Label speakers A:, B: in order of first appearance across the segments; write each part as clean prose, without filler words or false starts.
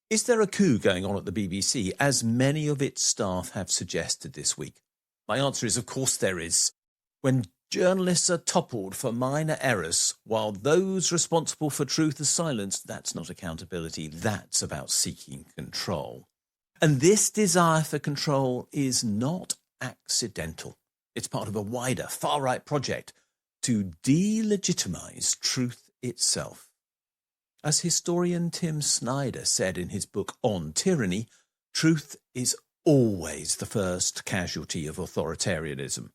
A: Is there a coup going on at the BBC, as many of its staff have suggested this week? My answer is, of course there is. When journalists are toppled for minor errors, while those responsible for truth are silenced, that's not accountability, that's about seeking control. And this desire for control is not accidental. It's part of a wider, far-right project to delegitimize truth itself. As historian Tim Snyder said in his book On Tyranny, truth is always the first casualty of authoritarianism.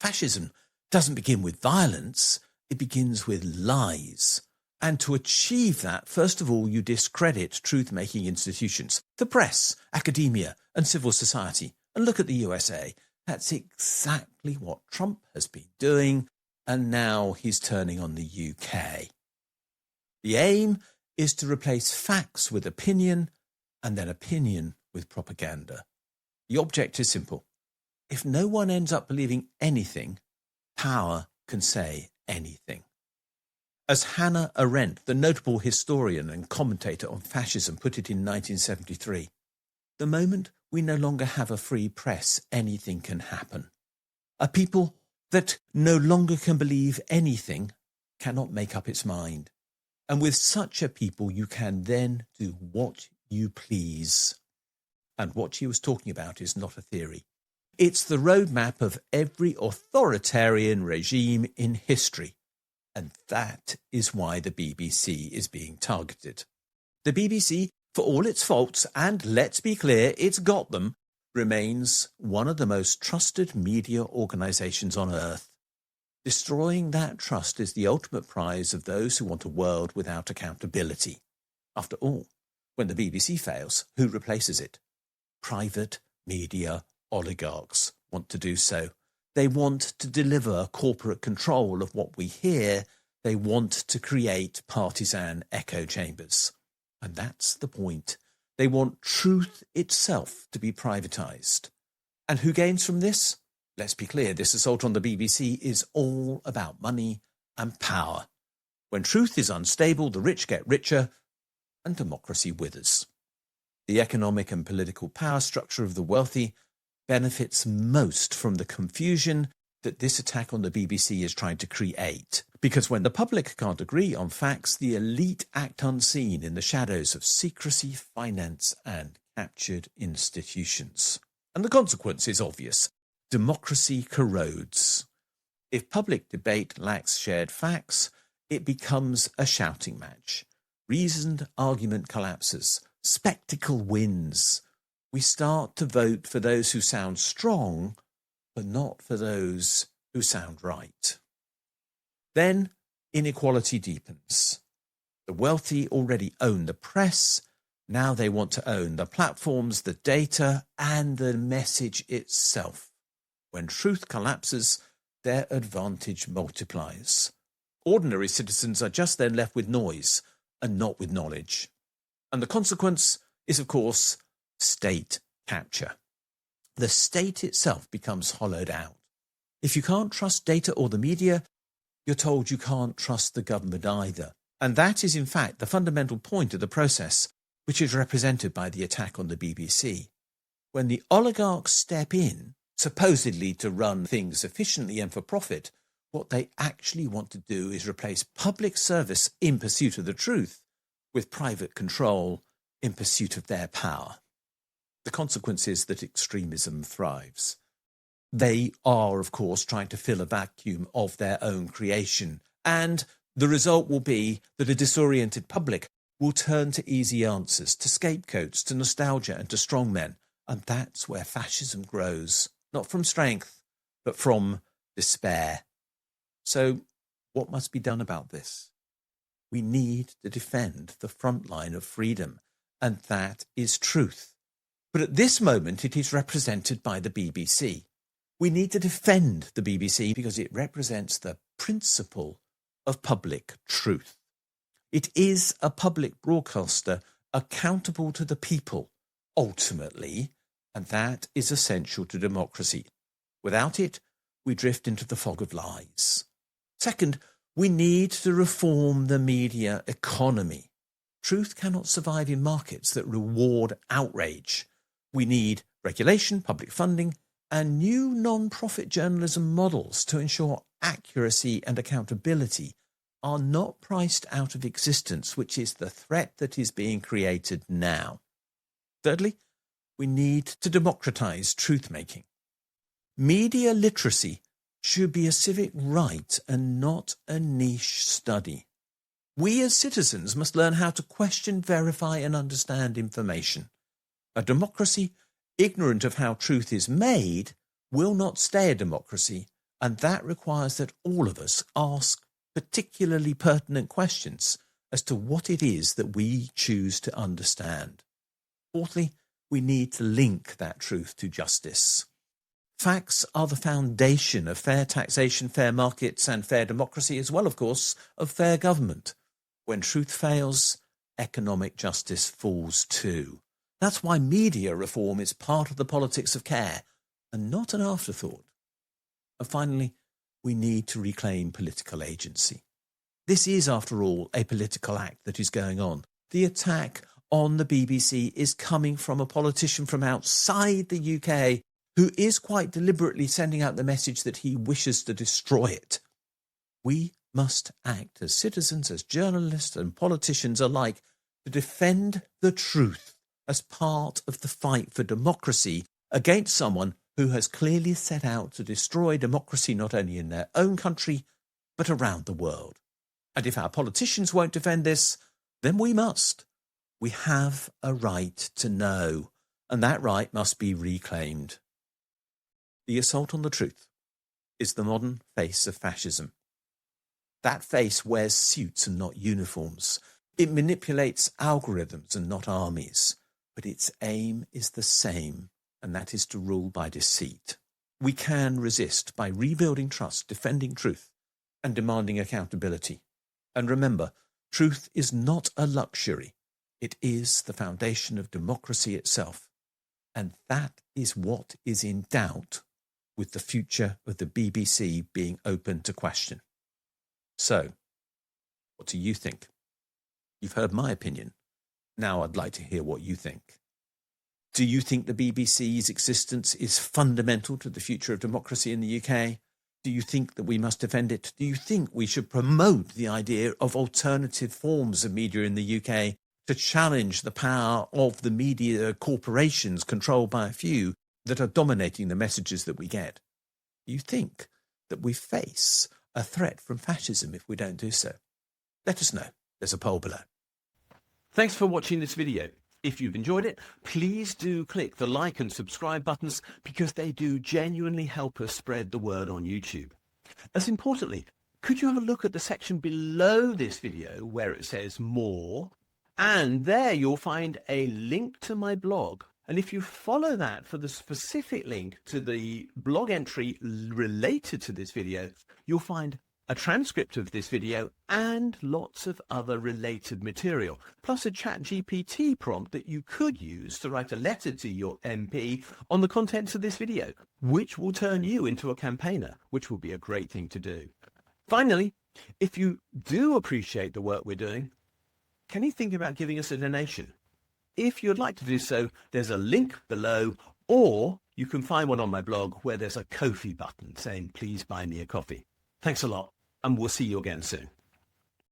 A: Fascism doesn't begin with violence, it begins with lies. And to achieve that, first of all, you discredit truth-making institutions, the press, academia, and civil society. And look at the USA. That's exactly what Trump has been doing, and now he's turning on the UK. The aim is to replace facts with opinion, and then opinion with propaganda. The object is simple. If no one ends up believing anything, power can say anything. As Hannah Arendt, the notable historian and commentator on fascism, put it in 1973, the moment we no longer have a free press, anything can happen. A people that no longer can believe anything cannot make up its mind. And with such a people, you can then do what you please. And what she was talking about is not a theory. It's the roadmap of every authoritarian regime in history. And that is why the BBC is being targeted. The BBC, for all its faults, and let's be clear, it's got them, remains one of the most trusted media organisations on earth. Destroying that trust is the ultimate prize of those who want a world without accountability. After all, when the BBC fails, who replaces it? Private media oligarchs want to do so. They want to deliver corporate control of what we hear. They want to create partisan echo chambers. And that's the point. They want truth itself to be privatised. And who gains from this? Let's be clear, this assault on the BBC is all about money and power. When truth is unstable, the rich get richer and democracy withers. The economic and political power structure of the wealthy benefits most from the confusion that this attack on the BBC is trying to create. Because when the public can't agree on facts, the elite act unseen in the shadows of secrecy, finance, and captured institutions. And the consequence is obvious. Democracy corrodes. If public debate lacks shared facts, it becomes a shouting match. Reasoned argument collapses. Spectacle wins. We start to vote for those who sound strong, but not for those who sound right. Then inequality deepens. The wealthy already own the press. Now they want to own the platforms, the data, and the message itself. When truth collapses, their advantage multiplies. Ordinary citizens are just then left with noise and not with knowledge. And the consequence is, of course, state capture. The state itself becomes hollowed out. If you can't trust data or the media, you're told you can't trust the government either. And that is, in fact, the fundamental point of the process, which is represented by the attack on the BBC. When the oligarchs step in, supposedly to run things efficiently and for profit, what they actually want to do is replace public service in pursuit of the truth with private control in pursuit of their power. The consequence is that extremism thrives. They are, of course, trying to fill a vacuum of their own creation, and the result will be that a disoriented public will turn to easy answers, to scapegoats, to nostalgia and to strongmen, and that's where fascism grows. Not from strength, but from despair. So, what must be done about this? We need to defend the front line of freedom, and that is truth. But at this moment, it is represented by the BBC. We need to defend the BBC because it represents the principle of public truth. It is a public broadcaster accountable to the people, ultimately, and that is essential to democracy. Without it, we drift into the fog of lies. Second, we need to reform the media economy. truth cannot survive in markets that reward outrage. We need regulation, public funding, and new non-profit journalism models to ensure accuracy and accountability are not priced out of existence, which is the threat that is being created now. Thirdly, we need to democratize truth-making. Media literacy should be a civic right and not a niche study. We as citizens must learn how to question, verify, and understand information. A democracy ignorant of how truth is made will not stay a democracy, and that requires that all of us ask particularly pertinent questions as to what it is that we choose to understand. Fourthly, we need to link that truth to justice. Facts are the foundation of fair taxation, fair markets, and fair democracy, as well, of course, of fair government. When truth fails, economic justice falls too. That's why media reform is part of the politics of care and not an afterthought. And finally, we need to reclaim political agency. This is, after all, a political act that is going on. The attack on the BBC is coming from a politician from outside the UK who is quite deliberately sending out the message that he wishes to destroy it. We must act as citizens, as journalists and politicians alike, to defend the truth as part of the fight for democracy against someone who has clearly set out to destroy democracy not only in their own country, but around the world. And if our politicians won't defend this, then we must. We have a right to know, and that right must be reclaimed. The assault on the truth is the modern face of fascism. That face wears suits and not uniforms. It manipulates algorithms and not armies. But its aim is the same, and that is to rule by deceit. We can resist by rebuilding trust, defending truth, and demanding accountability. And remember, truth is not a luxury. It is the foundation of democracy itself. And that is what is in doubt with the future of the BBC being open to question. So, what do you think? You've heard my opinion. Now I'd like to hear what you think. Do you think the BBC's existence is fundamental to the future of democracy in the UK? Do you think that we must defend it? Do you think we should promote the idea of alternative forms of media in the UK to challenge the power of the media corporations controlled by a few that are dominating the messages that we get? Do you think that we face a threat from fascism if we don't do so? Let us know. There's a poll below.
B: Thanks for watching this video. If you've enjoyed it, please do click the like and subscribe buttons because they do genuinely help us spread the word on YouTube. As importantly, could you have a look at the section below this video where it says more, and there you'll find a link to my blog. And if you follow that for the specific link to the blog entry related to this video, you'll find a transcript of this video and lots of other related material, plus a ChatGPT prompt that you could use to write a letter to your MP on the contents of this video, which will turn you into a campaigner, which will be a great thing to do. Finally, if you do appreciate the work we're doing, can you think about giving us a donation? If you'd like to do so, there's a link below, or you can find one on my blog where there's a Ko-fi button saying, please buy me a coffee. Thanks a lot, and we'll see you again soon.